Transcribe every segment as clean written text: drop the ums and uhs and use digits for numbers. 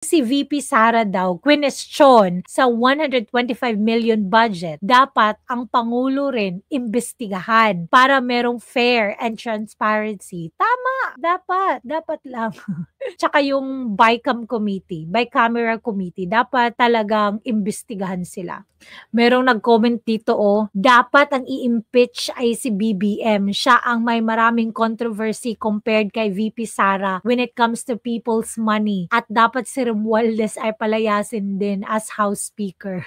Si VP Sara daw, question sa 125 million budget, dapat ang Pangulo rin imbestigahan para merong fair and transparency. Tama, dapat lang. Tsaka yung bicameral committee, dapat talagang imbestigahan sila. Merong nag-comment dito, dapat ang i-impeach ay si BBM. Siya ang may maraming controversy compared kay VP Sara when it comes to people's money. At dapat si Romualdez ay palayasin din as House Speaker.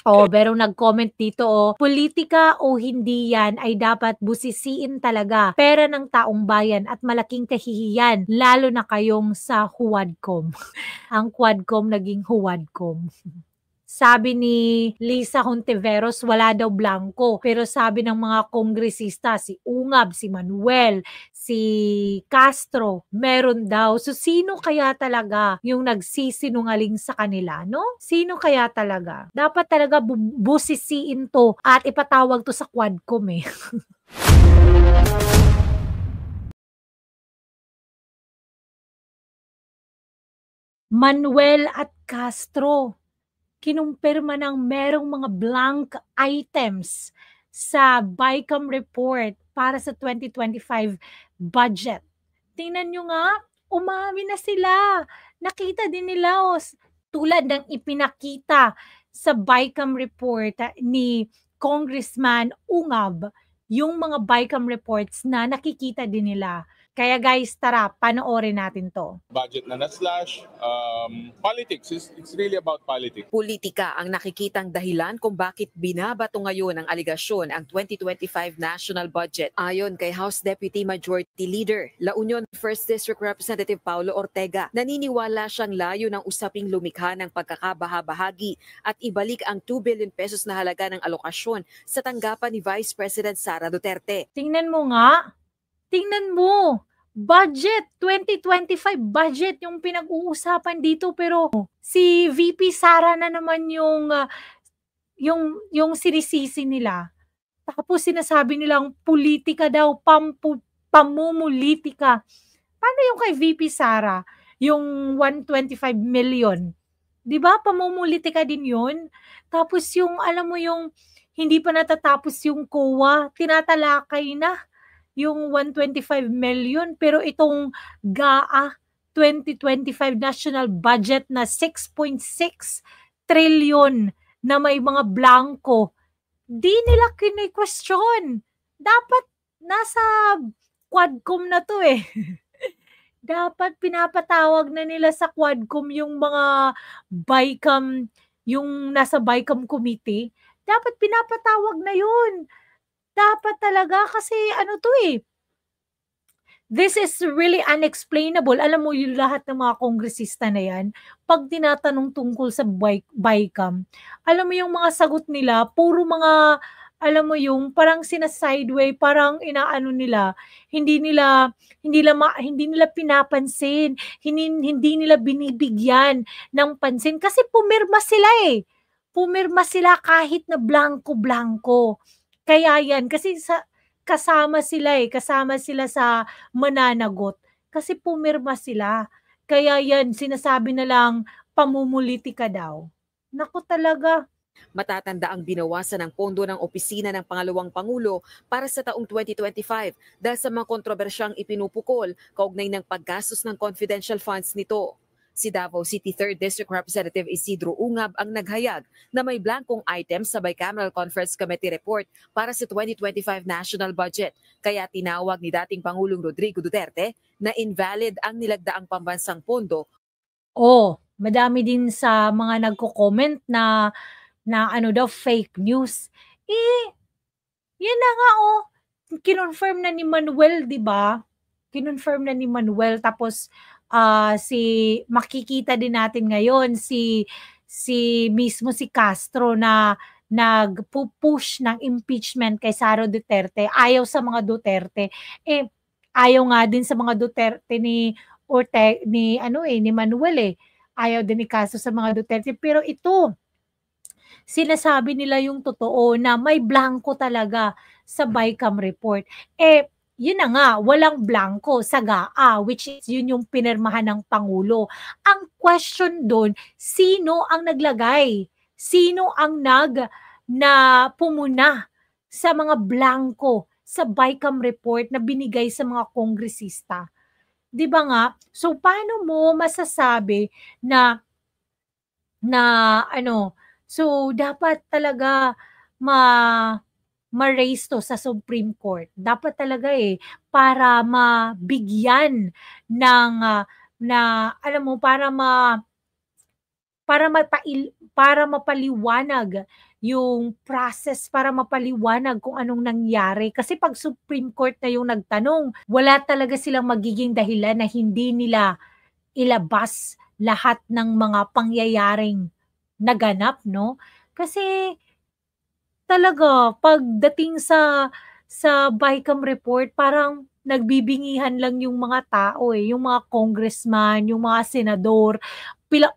Merong nag-comment dito, politika o hindi yan ay dapat busisiin talaga. Pera ng taong bayan at malaking kahihiyan, lalo na kayong sa Huwadcom. Ang Quadcom naging Huwadcom. Sabi ni Lisa Hontiveros, wala daw blanco. Pero sabi ng mga kongresista, si Ungab, si Manuel, si Castro, meron daw. So, sino kaya talaga yung nagsisinungaling sa kanila, no? Sino kaya talaga? Dapat talaga busisiin to at ipatawag to sa Quadcom eh. Manuel at Castro, kinumpirma ng merong mga blank items sa BICAM report para sa 2025 budget. Tingnan nyo nga, umamin na sila. Nakita din nila, tulad ng ipinakita sa BICAM report ni Congressman Ungab, yung mga BICAM reports na nakikita din nila. Kaya guys, tara, panoorin natin to. Budget na na-slash, politics, it's really about politics. Politika ang nakikitang dahilan kung bakit binabato ngayon ang aligasyon ang 2025 national budget. Ayon kay House Deputy Majority Leader, La Union 1st District Representative Paulo Ortega, naniniwala siyang layo ng usaping lumikha ng pagkakabahabahagi at ibalik ang 2 billion pesos na halaga ng alokasyon sa tanggapan ni Vice President Sara Duterte. Tingnan mo nga. Tingnan mo, budget, 2025 budget yung pinag-uusapan dito, pero si VP Sara na naman yung sinisisi nila. Tapos sinasabi nilang politika daw, pamumulitika. Paano yung kay VP Sara? Yung 125 million. 'Di ba? Pamumulitika din yun. Tapos yung, alam mo yung, hindi pa natatapos yung COA, tinatalakay na yung 125 million, pero itong GAA 2025 national budget na 6.6 trillion na may mga blanco, di nila kini-question. Dapat nasa Quadcom na to eh. Dapat pinapatawag na nila sa Quadcom yung mga BICAM, yung nasa BICAM committee. Dapat pinapatawag na yun. Dapat talaga kasi ano to eh. This is really unexplainable. Alam mo yung lahat ng mga kongresista na yan, pag tinatanong tungkol sa BICAM, alam mo yung mga sagot nila, puro mga, alam mo yung parang sina-sideway, parang inaano nila, hindi nila pinapansin, hindi nila binibigyan ng pansin kasi pumirma sila eh. Pumirma sila kahit na blanco-blanco. Kaya yan, kasi kasama sila sa mananagot. Kasi pumirma sila. Kaya yan, sinasabi na lang, pamumulitika daw. Naku talaga. Matatanda ang binawasan ng pondo ng opisina ng Pangalawang Pangulo para sa taong 2025 dahil sa mga kontrobersyang ipinupukol kaugnay ng paggastos ng confidential funds nito. Si Davao City 3rd District Representative Isidro Ungab ang naghayag na may blankong items sa Bicameral Conference Committee report para sa 2025 national budget. Kaya tinawag ni dating Pangulong Rodrigo Duterte na invalid ang nilagdaang pambansang pondo. Madami din sa mga nagko-comment na ano daw fake news. Yan na nga kinonfirm na ni Manuel, 'di ba? Kinonfirm na ni Manuel, tapos makikita din natin ngayon si mismo si Castro na nagpo-push ng impeachment kay Sara Duterte, ayaw sa mga Duterte. Ayaw nga din sa mga Duterte ni Manuel eh. Ayaw din ni Castro sa mga Duterte, pero ito sinasabi nila yung totoo na may blanco talaga sa BICAM report. yun na nga, walang blanco sa GAA, which is yun yung pinirmahan ng Pangulo. Ang question doon, sino ang naglagay? Sino ang na pumuna sa mga blanco sa BICAM report na binigay sa mga kongresista? 'Di ba nga? So paano mo masasabi na so dapat talaga ma-raise to sa Supreme Court. Dapat talaga para mabigyan ng alam mo, para mapaliwanag yung process, para mapaliwanag kung anong nangyari. Kasi pag Supreme Court na yung nagtanong, wala talaga silang magiging dahilan na hindi nila ilabas lahat ng mga pangyayaring naganap, no? Kasi talaga pagdating sa BICAM report, parang nagbibingihan lang yung mga tao yung mga congressman, yung mga senador,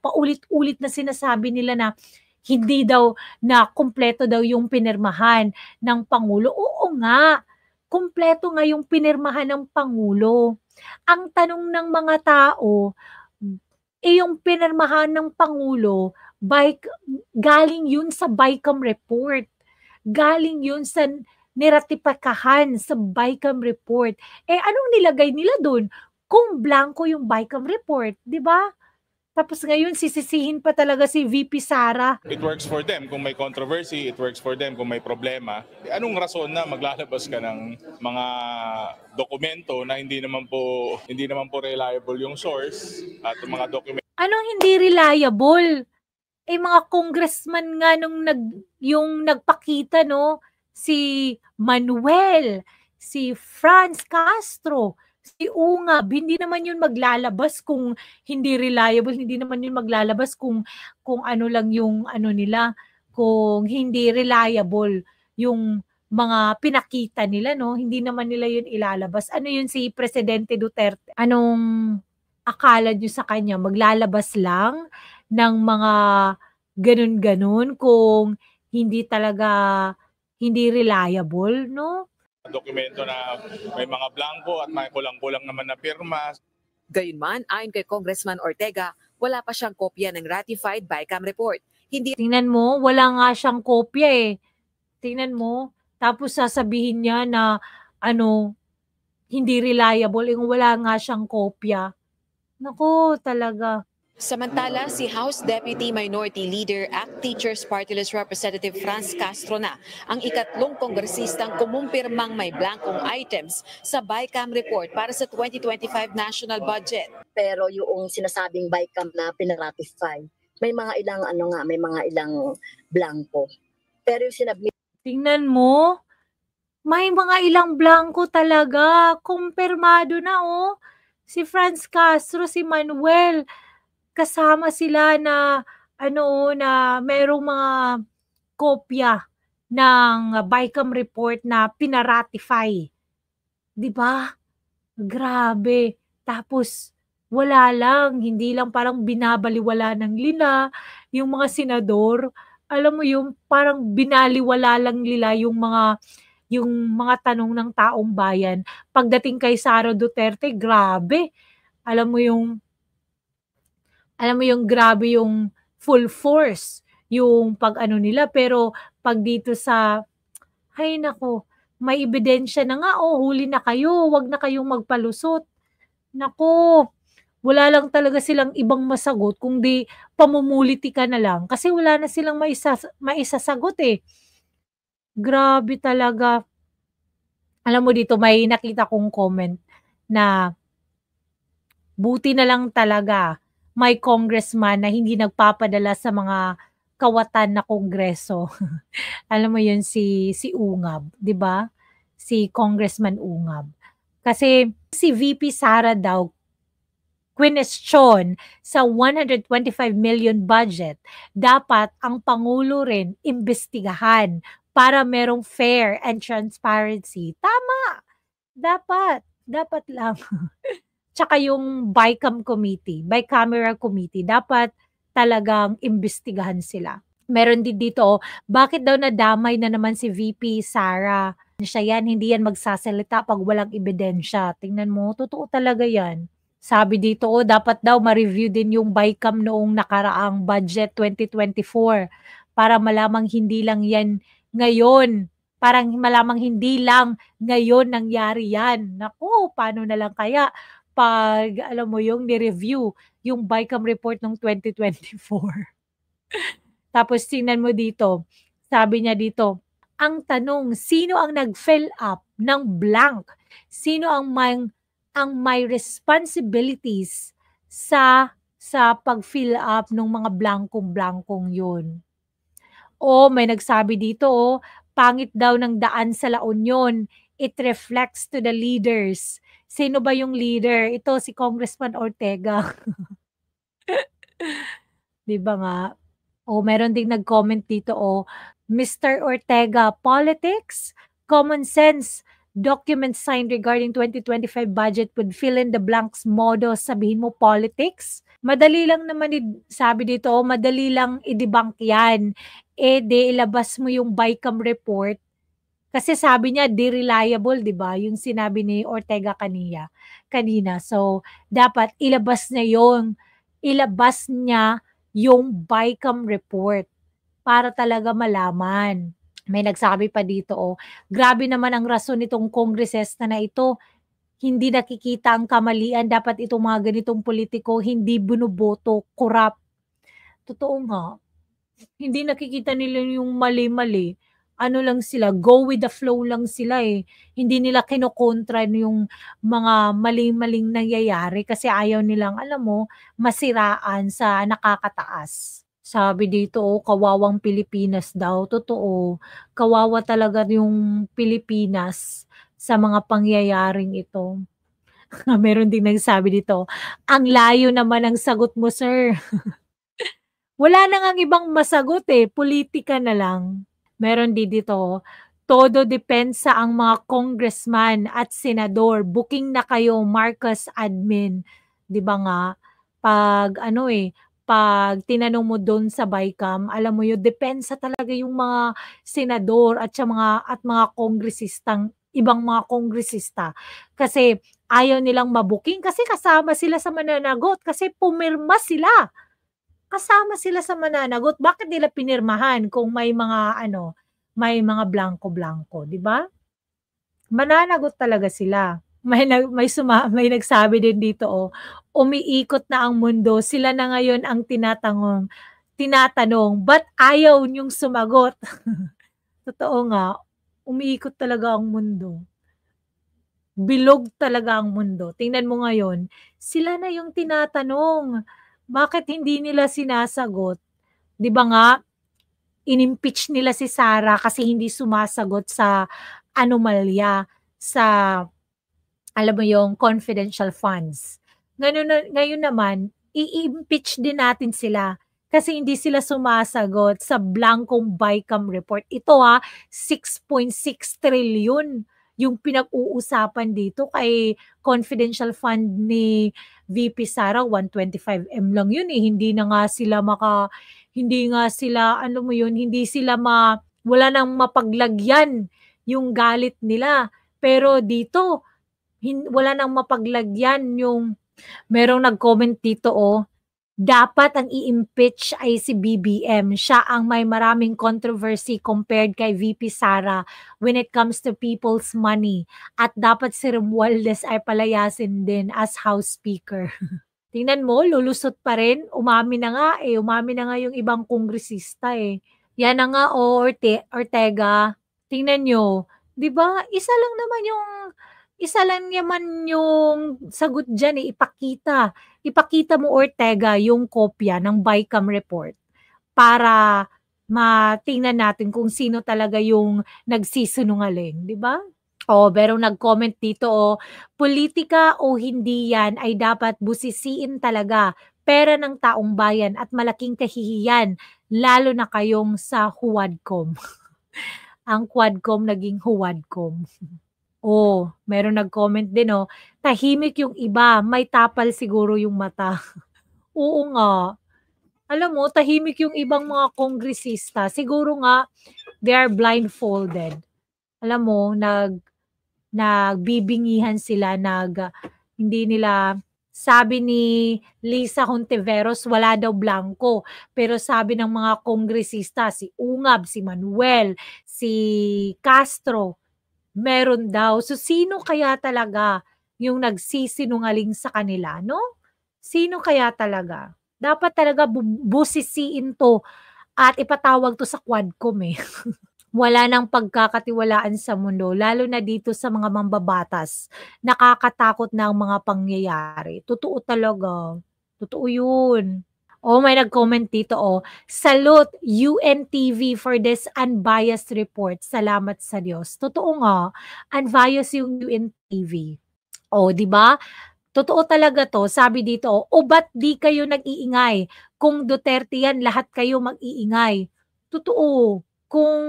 paulit-ulit na sinasabi nila na hindi daw na kumpleto daw yung pinirmahan ng Pangulo. Oo nga, kumpleto nga yung pinirmahan ng Pangulo. Ang tanong ng mga tao, yung pinirmahan ng Pangulo, galing yun sa BICAM report. Galing yun sa niratipakahan sa BICAM report. Anong nilagay nila dun? Kung blanco yung BICAM report, di ba? Tapos ngayon, sisisihin pa talaga si VP Sara. It works for them kung may controversy, it works for them kung may problema. Anong rason na maglalabas ka ng mga dokumento na hindi naman po reliable yung source at mga dokumento? Anong hindi reliable? Mga congressman nga yung nagpakita, no? Si Manuel, si Franz Castro, si Ungab, hindi naman yun maglalabas kung hindi reliable, hindi naman yun maglalabas kung ano lang yung nila, kung hindi reliable yung mga pinakita nila, no? Hindi naman nila yun ilalabas. Ano yun si Presidente Duterte? Anong akala nyo sa kanya? Maglalabas lang ng mga ganun-ganun kung hindi reliable, no? Dokumento na may mga blanco at may kulang-kulang naman na pirma. Gayunman, ayon kay Congressman Ortega, wala pa siyang kopya ng ratified BICAM report. Tingnan mo, wala nga siyang kopya Tingnan mo, tapos sasabihin niya na hindi reliable, wala nga siyang kopya. Naku, talaga. Samantala, si House Deputy Minority Leader at Teachers Party List Representative Franz Castro na ang ikatlong kongresistang kumumpirmang may blankong items sa BICAM report para sa 2025 national budget. Pero yung sinasabing BICAM na pinaratify, may mga ilang blanco. Pero yung sinabmit, tingnan mo, may mga ilang blanco talaga. Kumpirmado na si Franz Castro, si Manuel, kasama sila na na mayroong mga kopya ng BICAM report na pinaratify. 'Di ba? Grabe. Tapos wala lang, hindi lang parang binabaliwala ng nila yung mga senador. Alam mo yung parang binaliwala lang nila yung mga tanong ng taong bayan. Pagdating kay Sara Duterte, grabe. Alam mo yung grabe yung full force yung nila, pero pag dito sa ay nako, may ebidensya na nga, huli na kayo, wag na kayong magpalusot. Nako, wala lang talaga silang ibang masagot kundi pamumulitika na lang kasi wala na silang maisasagot Grabe talaga. Alam mo dito, may nakita kong comment na buti na lang talaga may congressman na hindi nagpapadala sa mga kawatan na kongreso. Alam mo yun, si Ungab, 'di ba? Si Congressman Ungab. Kasi si VP Sara daw question sa 125 million budget, dapat ang Pangulo rin imbestigahan para merong fair and transparency. Tama. Dapat lang. Tsaka yung bicameral committee, dapat talagang imbestigahan sila. Meron din dito, bakit daw nadamay na naman si VP Sara? Siya yan, hindi yan magsasalita pag walang ebidensya. Tingnan mo, totoo talaga yan. Sabi dito, dapat daw ma-review din yung BICAM noong nakaraang budget 2024 para malamang hindi lang yan ngayon. Parang malamang hindi lang ngayon nangyari yan. Naku, paano na lang kaya pag, alam mo yung ni-review yung BICAM report ng 2024. Tapos tingnan mo dito, sabi niya dito, ang tanong, sino ang nag-fill up ng blank? Sino ang may responsibilities sa pag-fill up ng mga blankong-blankong yun? May nagsabi dito, pangit daw ng daan sa La Union. It reflects to the leaders. Sino ba yung leader? Ito si Congressman Ortega. 'Di ba nga? Meron ding nag-comment dito, Mr. Ortega, politics, common sense, documents signed regarding 2025 budget would fill in the blanks modo, sabihin mo politics? Madali lang naman, sabi dito, madali lang i-debunk yan. Di ilabas mo yung BICAM report. Kasi sabi niya, di reliable, di ba? Yung sinabi ni Ortega kanina. So, dapat ilabas niya yung BICAM report para talaga malaman. May nagsabi pa dito, grabe naman ang rason nitong kongresista na ito. Hindi nakikita ang kamalian. Dapat itong mga ganitong politiko hindi binoboto, corrupt. Totoo nga. Hindi nakikita nila yung mali-mali. Ano lang sila, go with the flow lang sila eh. Hindi nila kinokontra yung mga maling-maling nangyayari kasi ayaw nilang, alam mo, masiraan sa nakakataas. Sabi dito, kawawang Pilipinas daw. Totoo, kawawa talaga yung Pilipinas sa mga pangyayaring ito. Meron din nagsabi dito, ang layo naman ang sagot mo, sir. Wala na ngang ibang masagot politika na lang. Meron din dito, todo depensa ang mga congressman at senador. Booking na kayo, Marcos admin. 'Di ba nga? Pag pag tinanong mo doon sa BICAM, alam mo yun, depensa talaga yung mga senador at mga ibang mga kongresista. Kasi ayaw nilang mabuking kasi kasama sila sa mananagot kasi pumirma sila. Kasama sila sa mananagot. Bakit nila pinirmahan kung may mga blanko-blanko, 'di ba? Mananagot talaga sila. May nagsabi din dito, umiikot na ang mundo. Sila na ngayon ang tinatanong, ba't ayaw niyong sumagot? Totoo nga, umiikot talaga ang mundo. Bilog talaga ang mundo. Tingnan mo ngayon, sila na yung tinatanong. Bakit hindi nila sinasagot? 'Di ba nga, inimpeach nila si Sara kasi hindi sumasagot sa anomalya, sa alam mo yung confidential funds. Ngayon naman, i-impeach din natin sila kasi hindi sila sumasagot sa blankong BICAM report. Ito 6.6 trillion yung pinag-uusapan dito kay confidential fund ni VP Sara, 125M lang yun hindi na nga sila hindi nga sila, ano mo yun, wala nang mapaglagyan yung galit nila. Pero dito, wala nang mapaglagyan yung, merong nag-comment dito dapat ang i-impeach ay si BBM. Siya ang may maraming controversy compared kay VP Sara when it comes to people's money. At dapat si Romualdez ay palayasin din as House Speaker. Tingnan mo, lulusot pa rin. Umamin na nga yung ibang kongresista Yan na nga Ortega. Tingnan nyo, 'di ba? Isa lang naman yung sagot diyan Ipakita mo Ortega yung kopya ng BICAM report para matingnan natin kung sino talaga yung nagsisinungaling, 'di ba? Merong nag-comment dito politika o hindi yan ay dapat busisiin talaga. Pera ng taong bayan at malaking kahihiyan, lalo na kayong sa Huwadcom. Ang Quadcom naging Huwadcom. Meron nag-comment din tahimik yung iba, may tapal siguro yung mata. Oo nga. Alam mo, tahimik yung ibang mga kongresista. Siguro nga, they are blindfolded. alam mo, nagbibingihan sila, hindi nila, sabi ni Lisa Hontiveros wala daw blanco, pero sabi ng mga kongresista, si Ungab, si Manuel, si Castro, meron daw. So sino kaya talaga yung nagsisinungaling sa kanila, no? Sino kaya talaga? Dapat talaga busisiin 'to at ipatawag 'to sa Quadcom, eh. Wala ng pagkakatiwalaan sa mundo, lalo na dito sa mga mambabatas. Nakakatakot na ang mga pangyayari. Totoo talaga. Totoo yun. Oh, may nag-comment dito, oh. Salute UNTV for this unbiased report. Salamat sa Diyos. Totoo nga, unbiased yung UNTV. Oh, di ba? Totoo talaga 'to. Sabi dito, oh, "O ba't di kayo nag-iingay? Kung Duterte yan, lahat kayo mag-iingay." Totoo. Kung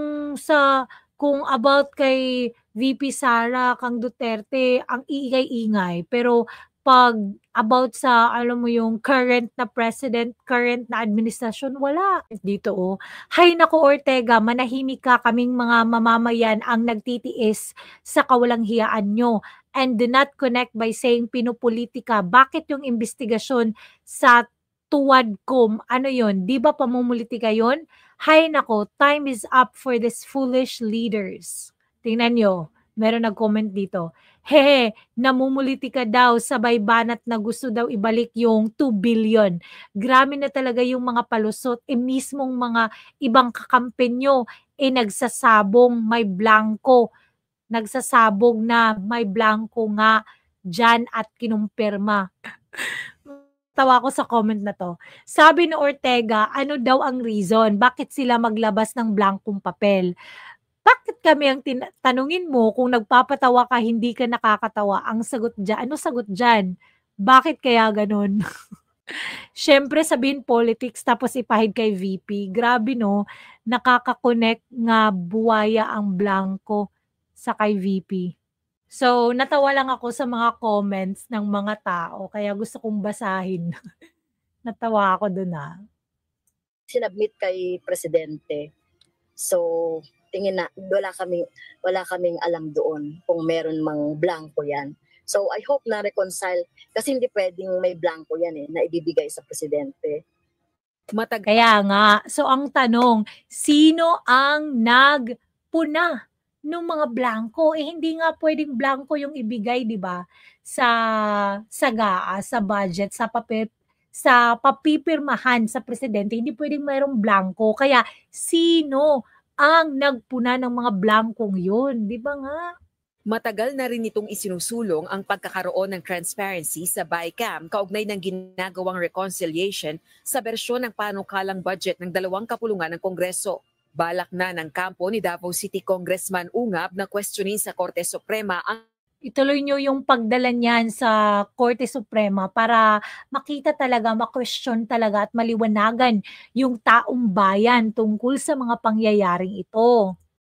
kung about kay VP Sara, kang Duterte, ang iingay-ingay. Pero 'pag about sa alam mo yung current na president, current na administrasyon, wala. Dito, oh, "Hay naku Ortega, manahimik ka, kaming mga mamamayan ang nagtitiis sa kawalang-hiyaan niyo. And do not connect by saying pinopolitika." Bakit yung investigasyon sa Tuwadcom, ano yun, 'di ba pamumulitika yun? Hay nako, time is up for these foolish leaders. Tingnan nyo, meron nag-comment dito. Hehe, namumulitika daw, sabay banat na gusto daw ibalik yung 2 billion. Grabe na talaga yung mga palusot, mismong mga ibang kakampi nyo, nagsasabong may blanco, nagsasabog na may blanco nga dyan at kinumpirma. Tawa ko sa comment na 'to. Sabi ni Ortega, ano daw ang reason bakit sila maglabas ng blankong papel? Bakit kami ang tanungin mo kung nagpapatawa ka, hindi ka nakakatawa, ang sagot diyan, ano sagot diyan? Bakit kaya gano'n? Siyempre sabihin politics tapos ipahid kay VP. Grabe 'no, nakaka-connect nga buwaya ang blanco sa kay VP. So, natawa lang ako sa mga comments ng mga tao kaya gusto kong basahin. Natawa ako dun, Sinubmit kay presidente. So, tingin na wala kaming alam doon kung meron mang blanco yan. So, I hope na reconcile kasi hindi pwedeng may blanco yan na ibibigay sa presidente. Kaya nga. So, ang tanong, sino ang nagpuna nung mga blanco? Hindi nga pwedeng blanco yung ibigay, di ba? Sa GAA, sa budget, sa papipirmahan sa presidente, hindi pwedeng mayroong blanco. Kaya, sino ang nagpuna ng mga blankong yun? Di ba nga? Matagal na rin itong isinusulong ang pagkakaroon ng transparency sa BICAM kaugnay ng ginagawang reconciliation sa bersyon ng panukalang budget ng dalawang kapulungan ng Kongreso. Balak na ng kampo ni Davao City Congressman Ungab na questionin sa Korte Suprema ang ituloy nyo yung pagdala niyan sa Korte Suprema para makita talaga, ma-question talaga at maliwanagan yung taong bayan tungkol sa mga pangyayaring ito.